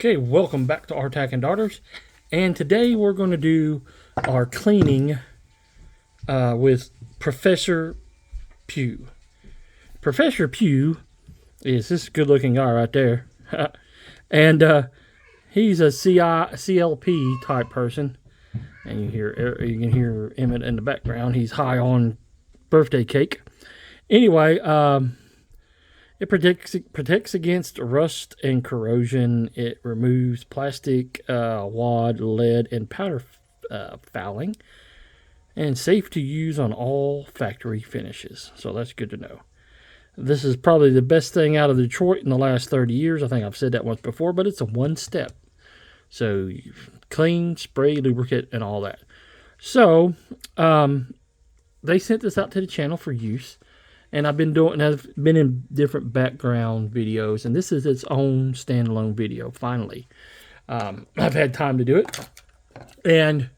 Okay, welcome back to R-TAC and Daughters. And today we're going to do our cleaning with Professor Pugh. Professor Pugh is this good looking guy right there. And he's a CLP type person. And you can hear Emmett in the background. He's high on birthday cake. Anyway, it protects against rust and corrosion. It removes plastic, wad, lead, and powder fouling. And safe to use on all factory finishes. So that's good to know. This is probably the best thing out of Detroit in the last 30 years. I think I've said that once before, but it's a one step. So you clean, spray, lubricate, and all that. So they sent this out to the channel for use. And I've been in different background videos, and this is its own standalone video, finally. I've had time to do it. And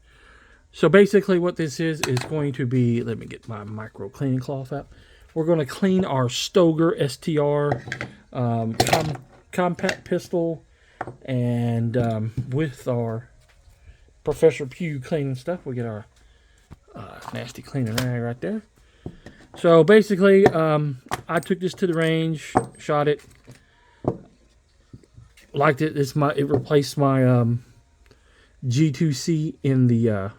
so basically what this is going to be, let me get my micro cleaning cloth out. We're going to clean our Stoger STR compact pistol, and with our Professor Pugh cleaning stuff, we get our nasty cleaning rag right there. So basically, I took this to the range, shot it, liked it. It replaced my G2C in the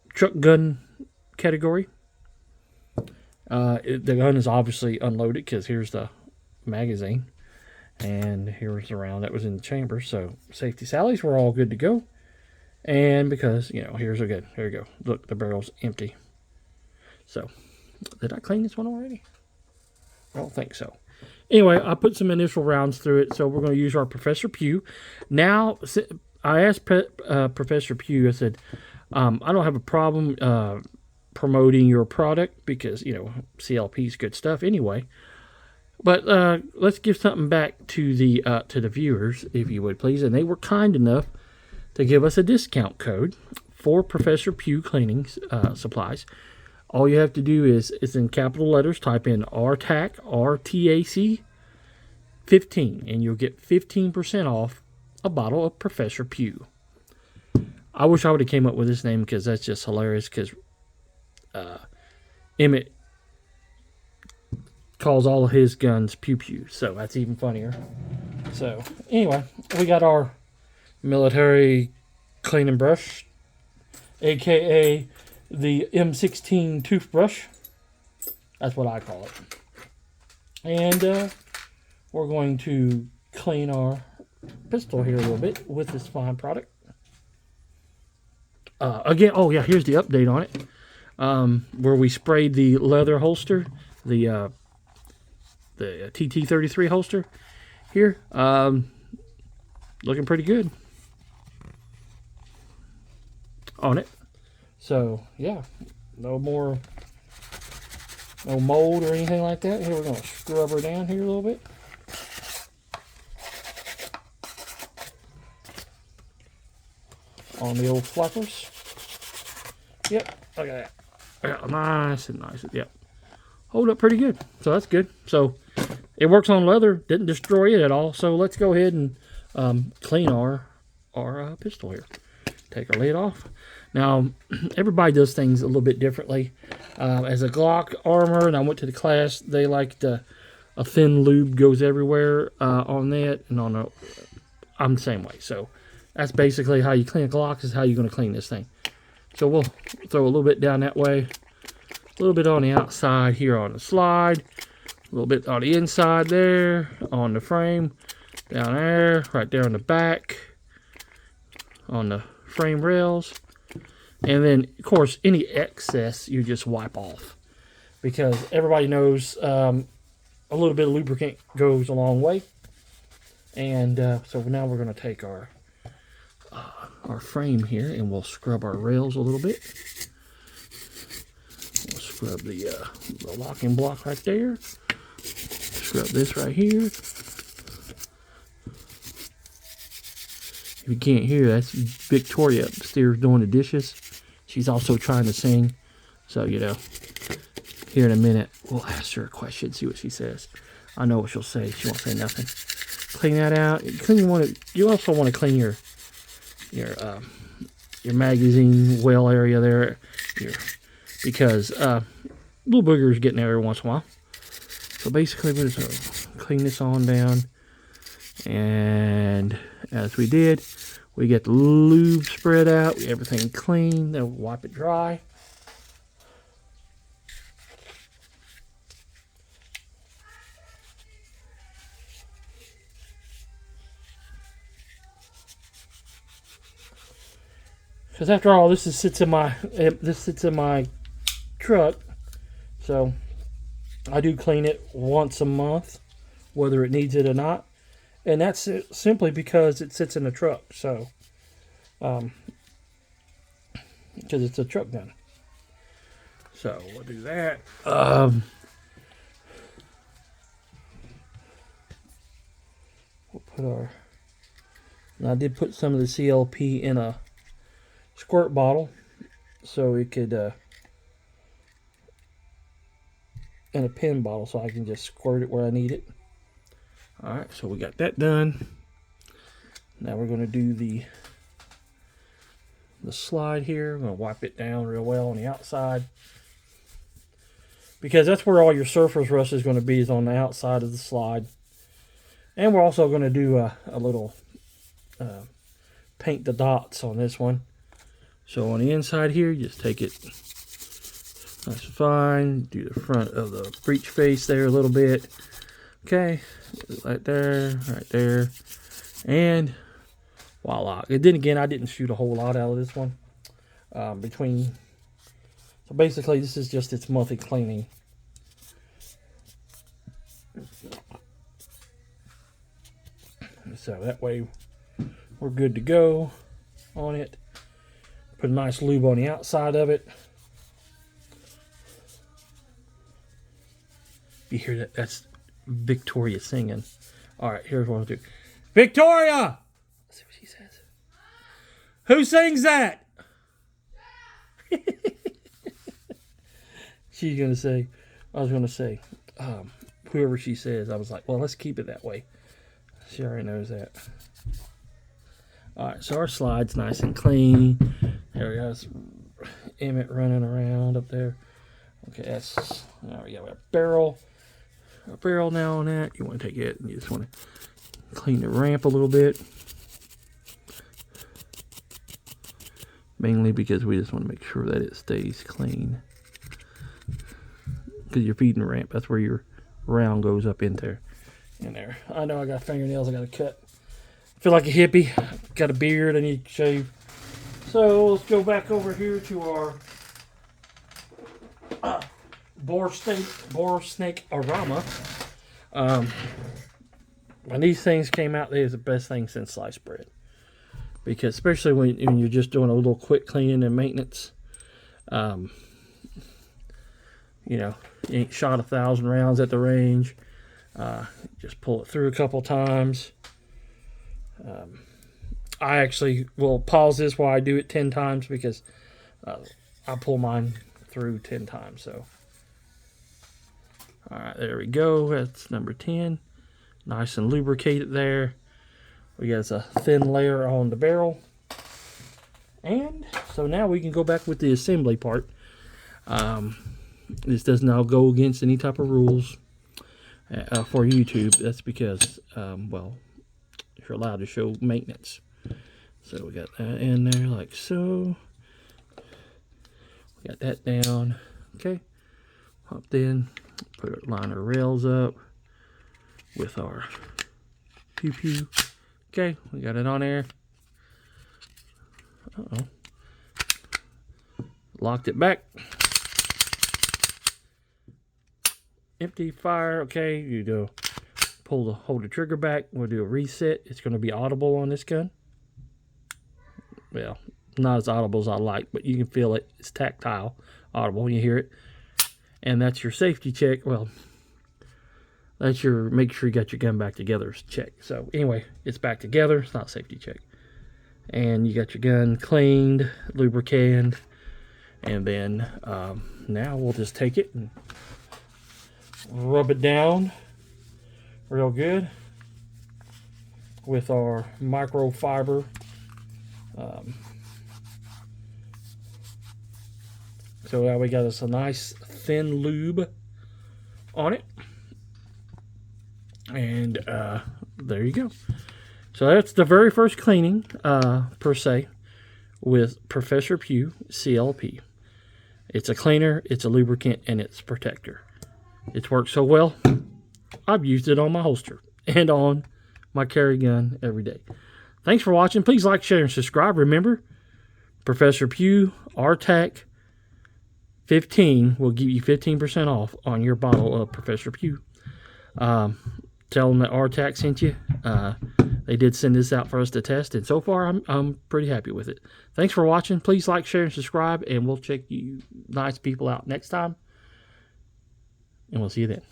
truck gun category. The gun is obviously unloaded because here's the magazine, and here's the round that was in the chamber. So safety sallies were all good to go, and because here's a good. Here we go. Look, the barrel's empty. So, did I clean this one already? I don't think so. Anyway, I put some initial rounds through it, so we're going to use our Professor Pugh. Now, I asked Professor Pugh, I said, I don't have a problem promoting your product because, CLP is good stuff anyway. But let's give something back to the viewers, if you would, please. And they were kind enough to give us a discount code for Professor Pugh cleaning supplies. All you have to do is in capital letters, type in R-TAC, R-TAC 15, and you'll get 15% off a bottle of Professor Pugh. I wish I would have came up with this name because that's just hilarious, because Emmett calls all of his guns Pew Pew, so that's even funnier. So anyway, we got our military cleaning brush, aka the M16 toothbrush. That's what I call it. And we're going to clean our pistol here a little bit with this fine product. Again, oh yeah, here's the update on it. Where we sprayed the leather holster, the TT33 holster here. Looking pretty good on it. So, yeah, no mold or anything like that. Here, we're going to scrub her down here a little bit. On the old flappers. Yep, look at that. Nice and nice. Yep. Hold up pretty good. So, that's good. So, it works on leather. Didn't destroy it at all. So, let's go ahead and clean our pistol here. Take our lid off. Now, everybody does things a little bit differently. As a Glock armor, and I went to the class, they liked a thin lube goes everywhere on that, and I'm the same way. So that's basically how you clean a Glock, is how you're going to clean this thing. So we'll throw a little bit down that way, a little bit on the outside here on the slide, a little bit on the inside there, on the frame, down there, right there on the back, on the frame rails. And then, of course, any excess you just wipe off, because everybody knows a little bit of lubricant goes a long way. And so now we're going to take our frame here, and we'll scrub our rails a little bit. We'll scrub the locking block right there. Scrub this right here. If you can't hear, that's Victoria upstairs doing the dishes. She's also trying to sing. So, here in a minute, we'll ask her a question, see what she says. I know what she'll say. She won't say nothing. clean that out. You also want to clean your magazine well area there, because little boogers getting there every once in a while. So basically, we'll just clean this on down, and as we did, we get the lube spread out, everything clean. Then we'll wipe it dry. Because after all, this sits in my truck, so I do clean it once a month, whether it needs it or not, and that's simply because it sits in the truck. So, because it's a truck gun. So we'll do that. We'll put our. And I did put some of the CLP in a squirt bottle, so it could in a pen bottle, so I can just squirt it where I need it. Alright, so we got that done. Now we're going to do the slide here. I'm going to wipe it down real well on the outside, because that's where all your surface rust is going to be, is on the outside of the slide. And we're also going to do a little paint the dots on this one. So on the inside here, you just take it nice and fine. Do the front of the breech face there a little bit. Okay, right there, and voila. And then again, I didn't shoot a whole lot out of this one. So basically, this is just its monthly cleaning. So that way, we're good to go on it. Put a nice lube on the outside of it. You hear that? That's Victoria singing. Alright, here's what I'll do. Victoria! Let's see what she says. Who sings that? She's going to say, I was going to say, whoever she says. I was like, well, let's keep it that way. She already knows that. Alright, so our slide's nice and clean. There we go. Emmett running around up there. Okay, there we go. A barrel now on that. You want to take it and you just want to clean the ramp a little bit. Mainly because we just want to make sure that it stays clean. Because you're feeding the ramp. That's where your round goes up in there. I know I got fingernails I got to cut. I feel like a hippie. Got a beard I need to shave. So let's go back over here to our boar snake aroma. When these things came out, they was the best thing since sliced bread. Because especially when you're just doing a little quick cleaning and maintenance, you ain't shot 1,000 rounds at the range. Just pull it through a couple times. I actually will pause this while I do it 10 times, because I pull mine through 10 times. So, all right, there we go. That's number 10. Nice and lubricated there. We got a thin layer on the barrel. And so now we can go back with the assembly part. This does not go against any type of rules for YouTube. That's because, well, you're allowed to show maintenance. So we got that in there like so. We got that down. Okay. Popped in. Line our rails up with our pew pew. Okay, we got it on there. Uh-oh. Locked it back. Empty fire. Okay, you hold the trigger back. We'll do a reset. It's going to be audible on this gun. Well, not as audible as I like, but you can feel it. It's tactile, audible. You hear it. And that's your safety check. Well, that's your make sure you got your gun back together check. So anyway, it's back together. It's not safety check. And you got your gun cleaned, lubricated, and then now we'll just take it and rub it down real good. with our microfiber. So now we got us a nice thin lube on it. And there you go. So that's the very first cleaning, per se, with Professor Pugh CLP. It's a cleaner, it's a lubricant, and it's a protector. It's worked so well, I've used it on my holster and on my carry gun every day. Thanks for watching. Please like, share, and subscribe. Remember, Professor Pugh R-TAC 15 will give you 15% off on your bottle of Professor Pugh. Tell them that R-TAC sent you. They did send this out for us to test, and so far I'm pretty happy with it. Thanks for watching. Please like, share, and subscribe, and we'll check you nice people out next time. And we'll see you then.